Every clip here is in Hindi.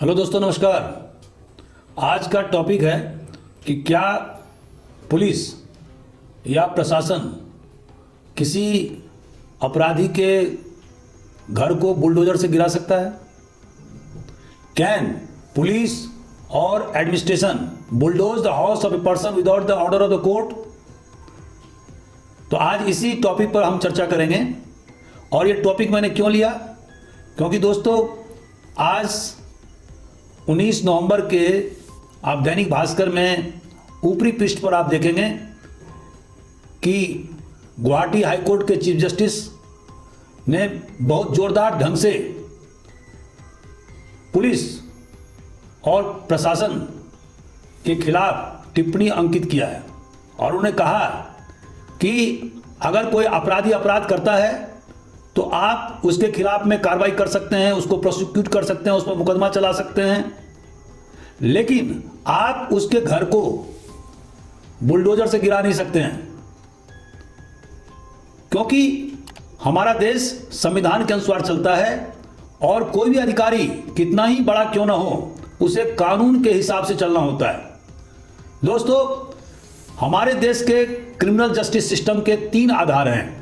हेलो दोस्तों, नमस्कार। आज का टॉपिक है कि क्या पुलिस या प्रशासन किसी अपराधी के घर को बुलडोजर से गिरा सकता है। कैन पुलिस और administration bulldoze the house of a person without the order of the court. तो आज इसी टॉपिक पर हम चर्चा करेंगे। और ये टॉपिक मैंने क्यों लिया, क्योंकि दोस्तों आज 19 नवंबर के आप दैनिक भास्कर में ऊपरी पृष्ठ पर आप देखेंगे कि गुवाहाटी हाईकोर्ट के चीफ जस्टिस ने बहुत जोरदार ढंग से पुलिस और प्रशासन के खिलाफ टिप्पणी अंकित किया है। और उन्होंने कहा कि अगर कोई अपराधी अपराध करता है तो आप उसके खिलाफ में कार्रवाई कर सकते हैं, उसको प्रोसिक्यूट कर सकते हैं, उस पर मुकदमा चला सकते हैं, लेकिन आप उसके घर को बुलडोजर से गिरा नहीं सकते हैं। क्योंकि हमारा देश संविधान के अनुसार चलता है और कोई भी अधिकारी कितना ही बड़ा क्यों ना हो, उसे कानून के हिसाब से चलना होता है। दोस्तों, हमारे देश के क्रिमिनल जस्टिस सिस्टम के 3 आधार हैं।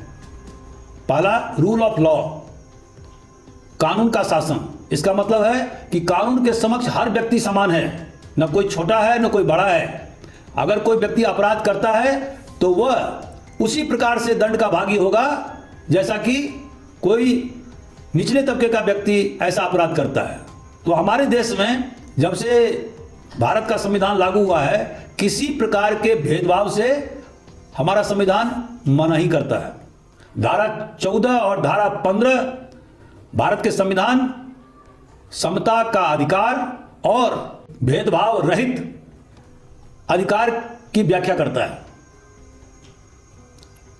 पहला, रूल ऑफ लॉ, कानून का शासन। इसका मतलब है कि कानून के समक्ष हर व्यक्ति समान है, न कोई छोटा है न कोई बड़ा है। अगर कोई व्यक्ति अपराध करता है तो वह उसी प्रकार से दंड का भागी होगा जैसा कि कोई निचले तबके का व्यक्ति ऐसा अपराध करता है। तो हमारे देश में जब से भारत का संविधान लागू हुआ है, किसी प्रकार के भेदभाव से हमारा संविधान मना ही करता है। धारा 14 और धारा 15 भारत के संविधान समता का अधिकार और भेदभाव रहित अधिकार की व्याख्या करता है।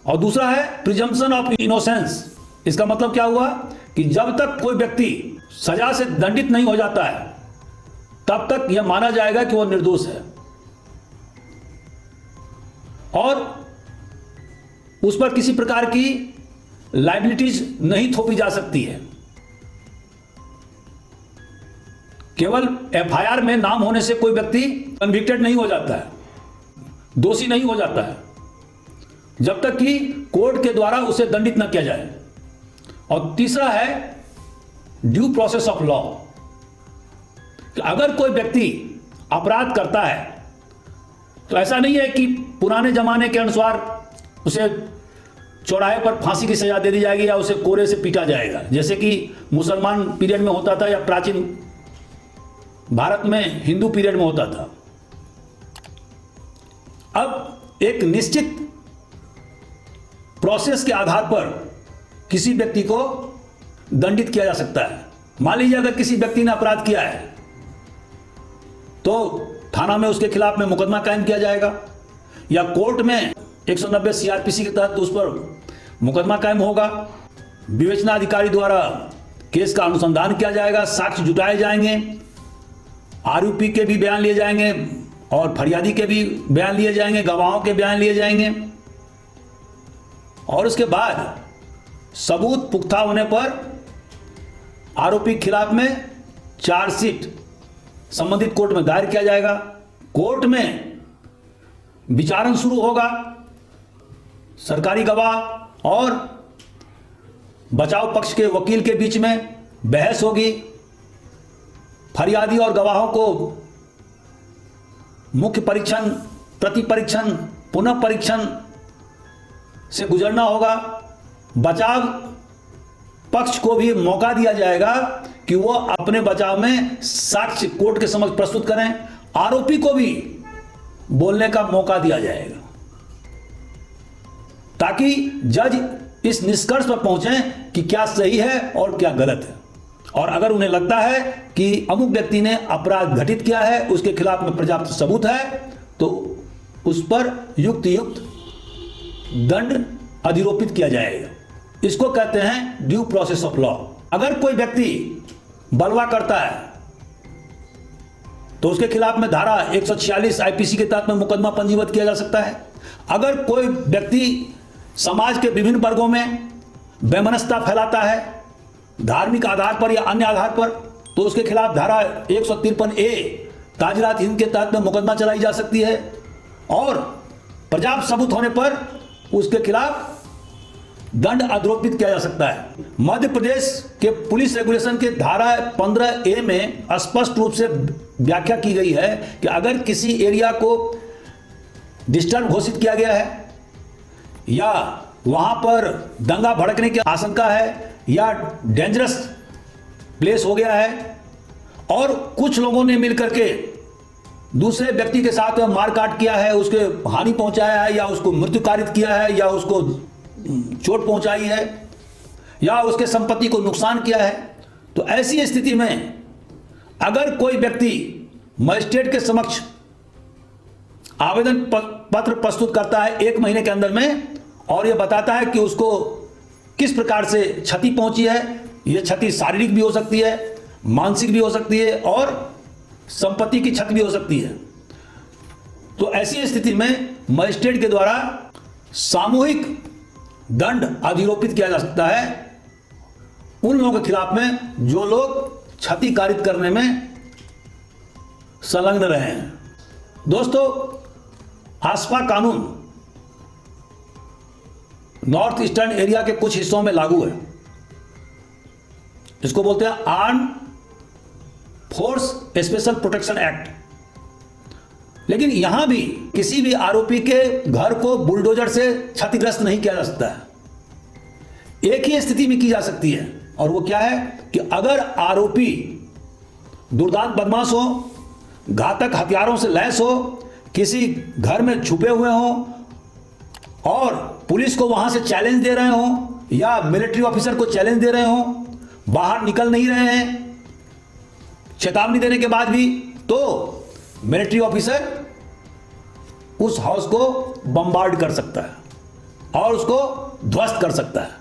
और दूसरा है प्रिजम्पशन ऑफ इनोसेंस। इसका मतलब क्या हुआ कि जब तक कोई व्यक्ति सजा से दंडित नहीं हो जाता है तब तक यह माना जाएगा कि वह निर्दोष है और उस पर किसी प्रकार की लायबिलिटीज नहीं थोपी जा सकती है। केवल एफआईआर में नाम होने से कोई व्यक्ति कन्विक्टेड नहीं हो जाता है, दोषी नहीं हो जाता है, जब तक कि कोर्ट के द्वारा उसे दंडित न किया जाए। और तीसरा है ड्यू प्रोसेस ऑफ लॉ। अगर कोई व्यक्ति अपराध करता है तो ऐसा नहीं है कि पुराने जमाने के अनुसार उसे चौराहे पर फांसी की सजा दे दी जाएगी या उसे कोरे से पीटा जाएगा, जैसे कि मुसलमान पीरियड में होता था या प्राचीन भारत में हिंदू पीरियड में होता था। अब एक निश्चित प्रोसेस के आधार पर किसी व्यक्ति को दंडित किया जा सकता है। मान लीजिए अगर किसी व्यक्ति ने अपराध किया है तो थाना में उसके खिलाफ में मुकदमा कायम किया जाएगा या कोर्ट में 190 सीआरपीसी के तहत उस पर मुकदमा कायम होगा। विवेचना अधिकारी द्वारा केस का अनुसंधान किया जाएगा, साक्ष्य जुटाए जाएंगे, आरोपी के भी बयान लिए जाएंगे और फरियादी के भी बयान लिए जाएंगे, गवाहों के बयान लिए जाएंगे। और उसके बाद सबूत पुख्ता होने पर आरोपी के खिलाफ में चार्जशीट संबंधित कोर्ट में दायर किया जाएगा। कोर्ट में विचारण शुरू होगा, सरकारी गवाह और बचाव पक्ष के वकील के बीच में बहस होगी। फरियादी और गवाहों को मुख्य परीक्षण, प्रति परीक्षण, पुनः परीक्षण से गुजरना होगा। बचाव पक्ष को भी मौका दिया जाएगा कि वो अपने बचाव में साक्ष्य कोर्ट के समक्ष प्रस्तुत करें। आरोपी को भी बोलने का मौका दिया जाएगा ताकि जज इस निष्कर्ष पर पहुंचे कि क्या सही है और क्या गलत है। और अगर उन्हें लगता है कि अमुक व्यक्ति ने अपराध घटित किया है, उसके खिलाफ में पर्याप्त सबूत है, तो उस पर युक्त दंड अधिरोपित किया जाएगा। इसको कहते हैं ड्यू प्रोसेस ऑफ लॉ। अगर कोई व्यक्ति बलवा करता है तो उसके खिलाफ में धारा 146 आईपीसी के तहत में मुकदमा पंजीबद्ध किया जा सकता है। अगर कोई व्यक्ति समाज के विभिन्न वर्गों में वैमनस्यता फैलाता है धार्मिक आधार पर या अन्य आधार पर, तो उसके खिलाफ धारा 153A ताजीरात हिंद के तहत में मुकदमा चलाई जा सकती है और पर्याप्त सबूत होने पर उसके खिलाफ दंड आरोपित किया जा सकता है। मध्य प्रदेश के पुलिस रेगुलेशन के धारा 15A में स्पष्ट रूप से व्याख्या की गई है कि अगर किसी एरिया को डिस्टर्ब घोषित किया गया है या वहां पर दंगा भड़कने की आशंका है या डेंजरस प्लेस हो गया है और कुछ लोगों ने मिलकर के दूसरे व्यक्ति के साथ मारकाट किया है, उसके हानि पहुंचाया है या उसको मृत्यु कारित किया है या उसको चोट पहुंचाई है या उसके संपत्ति को नुकसान किया है, तो ऐसी स्थिति में अगर कोई व्यक्ति मजिस्ट्रेट के समक्ष आवेदन पत्र प्रस्तुत करता है 1 महीने के अंदर में और यह बताता है कि उसको किस प्रकार से क्षति पहुंची है, यह क्षति शारीरिक भी हो सकती है, मानसिक भी हो सकती है और संपत्ति की क्षति भी हो सकती है, तो ऐसी स्थिति में मजिस्ट्रेट के द्वारा सामूहिक दंड अधिरोपित किया जा सकता है उन लोगों के खिलाफ में जो लोग क्षति कारित करने में संलग्न रहे हैं। दोस्तों, आसपा कानून नॉर्थ ईस्टर्न एरिया के कुछ हिस्सों में लागू है। इसको बोलते हैं arm force special protection act. लेकिन यहां भी किसी भी आरोपी के घर को बुलडोजर से क्षतिग्रस्त नहीं किया जा सकता है। एक ही स्थिति में की जा सकती है और वो क्या है कि अगर आरोपी दुर्दांत बदमाश हो, घातक हथियारों से लैस हो, किसी घर में छुपे हुए हो और पुलिस को वहां से चैलेंज दे रहे हो या मिलिट्री ऑफिसर को चैलेंज दे रहे हो, बाहर निकल नहीं रहे हैं चेतावनी देने के बाद भी, तो मिलिट्री ऑफिसर उस हाउस को बम्बार्ड कर सकता है और उसको ध्वस्त कर सकता है।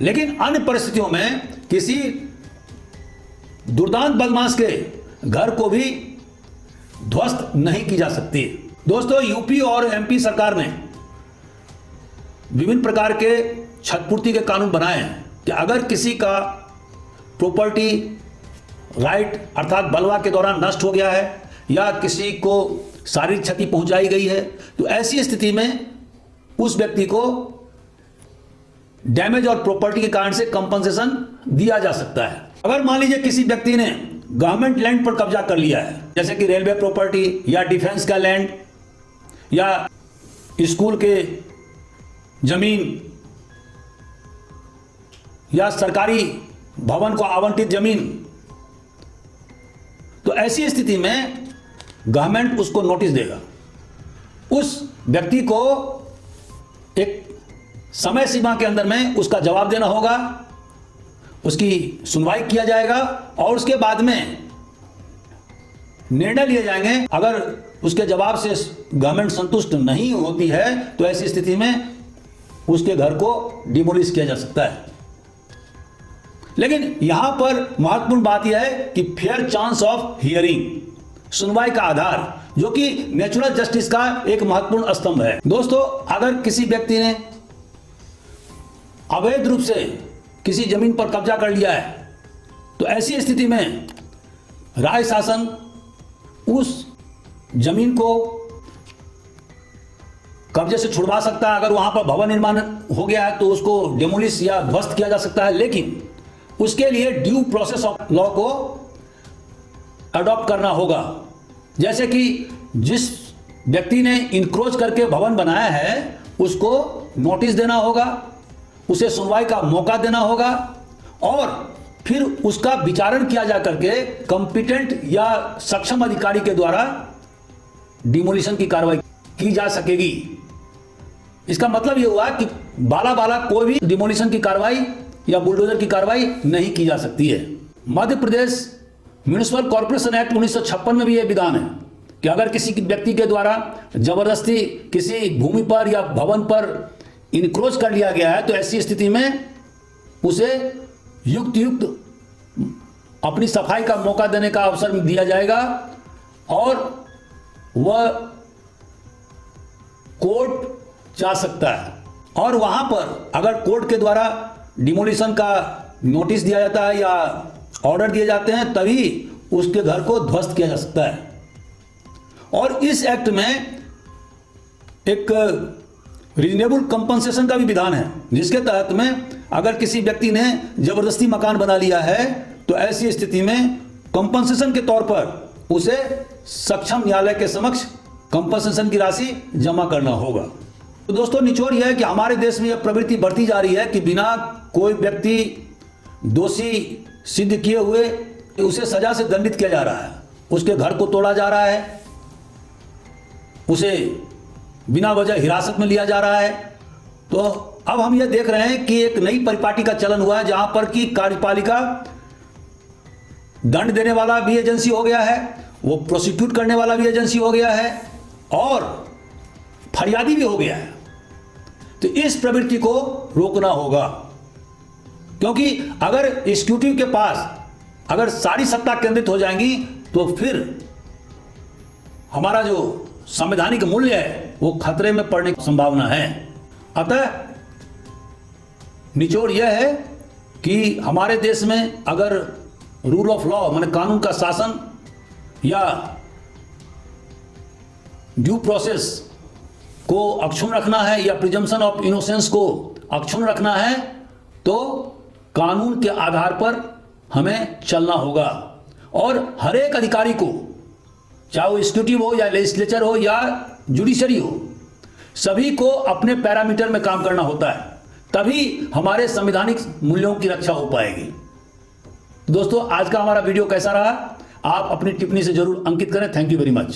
लेकिन अन्य परिस्थितियों में किसी दुर्दांत बदमाश के घर को भी ध्वस्त नहीं की जा सकती। दोस्तों, यूपी और एमपी सरकार ने विभिन्न प्रकार के क्षतिपूर्ति के कानून बनाए हैं कि अगर किसी का प्रॉपर्टी राइट अर्थात बलवा के दौरान नष्ट हो गया है या किसी को शारीरिक क्षति पहुंचाई गई है, तो ऐसी स्थिति में उस व्यक्ति को डैमेज और प्रॉपर्टी के कारण से कंपनसेशन दिया जा सकता है। अगर मान लीजिए किसी व्यक्ति ने गवर्नमेंट लैंड पर कब्जा कर लिया है, जैसे कि रेलवे प्रॉपर्टी या डिफेंस का लैंड या स्कूल के जमीन या सरकारी भवन को आवंटित जमीन, तो ऐसी स्थिति में गवर्नमेंट उसको नोटिस देगा। उस व्यक्ति को एक समय सीमा के अंदर में उसका जवाब देना होगा, उसकी सुनवाई किया जाएगा और उसके बाद में निर्णय लिए जाएंगे। अगर उसके जवाब से गवर्नमेंट संतुष्ट नहीं होती है तो ऐसी स्थिति में उसके घर को डिमोलिश किया जा सकता है। लेकिन यहां पर महत्वपूर्ण बात यह है कि फेयर चांस ऑफ हियरिंग, सुनवाई का आधार, जो कि नेचुरल जस्टिस का एक महत्वपूर्ण स्तंभ है। दोस्तों, अगर किसी व्यक्ति ने अवैध रूप से किसी जमीन पर कब्जा कर लिया है तो ऐसी स्थिति में राज्य शासन उस जमीन को कब्जे से छुड़वा सकता है। अगर वहां पर भवन निर्माण हो गया है तो उसको डेमोलिश या ध्वस्त किया जा सकता है, लेकिन उसके लिए ड्यू प्रोसेस ऑफ लॉ को अडॉप्ट करना होगा। जैसे कि जिस व्यक्ति ने इंक्रोच करके भवन बनाया है उसको नोटिस देना होगा, उसे सुनवाई का मौका देना होगा और फिर उसका विचारण किया जा करके कॉम्पिटेंट या सक्षम अधिकारी के द्वारा डिमोलिशन की कार्रवाई की जा सकेगी। इसका मतलब यह हुआ कि बाला बाला कोई भी डिमोलिशन की कार्रवाई या बुलडोजर की कार्रवाई नहीं की जा सकती है। Madhya Pradesh municipal corporation act 1956 में भी यह विधान है कि अगर किसी व्यक्ति के द्वारा जबरदस्ती किसी भूमि पर या भवन पर इनक्रोच कर लिया गया है तो ऐसी स्थिति में उसे युक्त अपनी सफाई का मौका देने का अवसर दिया जाएगा और वह कोर्ट जा सकता है। और वहां पर अगर कोर्ट के द्वारा डिमोलिशन का नोटिस दिया जाता है या ऑर्डर दिए जाते हैं, तभी उसके घर को ध्वस्त किया जा सकता है। और इस एक्ट में एक रीजनेबल कंपनसेशन का भी विधान है, जिसके तहत में अगर किसी व्यक्ति ने जबरदस्ती मकान बना लिया है तो ऐसी स्थिति में कंपनसेशन के तौर पर उसे सक्षम न्यायालय के समक्ष कंपनसेशन की राशि जमा करना होगा। तो दोस्तों, निचोड़ यह है कि हमारे देश में यह प्रवृत्ति बढ़ती जा रही है कि बिना कोई व्यक्ति दोषी सिद्ध किए हुए उसे सजा से दंडित किया जा रहा है, उसके घर को तोड़ा जा रहा है, उसे बिना वजह हिरासत में लिया जा रहा है। तो अब हम यह देख रहे हैं कि एक नई परिपाटी का चलन हुआ है, जहां पर कि कार्यपालिका दंड देने वाला भी एजेंसी हो गया है, वो प्रोसिक्यूट करने वाला भी एजेंसी हो गया है और फरियादी भी हो गया है। तो इस प्रवृत्ति को रोकना होगा, क्योंकि अगर एग्जीक्यूटिव के पास अगर सारी सत्ता केंद्रित हो जाएंगी तो फिर हमारा जो संवैधानिक मूल्य है वो खतरे में पड़ने की संभावना है। अतः निचोड़ यह है कि हमारे देश में अगर रूल ऑफ लॉ माने कानून का शासन या ड्यू प्रोसेस को अक्षुण्ण रखना है या प्रिजम्पशन ऑफ इनोसेंस को अक्षुण्ण रखना है, तो कानून के आधार पर हमें चलना होगा। और हर एक अधिकारी को, चाहे वो एग्जीक्यूटिव हो या लेजिस्लेचर हो या जुडिशरी हो, सभी को अपने पैरामीटर में काम करना होता है, तभी हमारे संवैधानिक मूल्यों की रक्षा हो पाएगी। दोस्तों, आज का हमारा वीडियो कैसा रहा, आप अपनी टिप्पणी से जरूर अंकित करें। Thank you very much.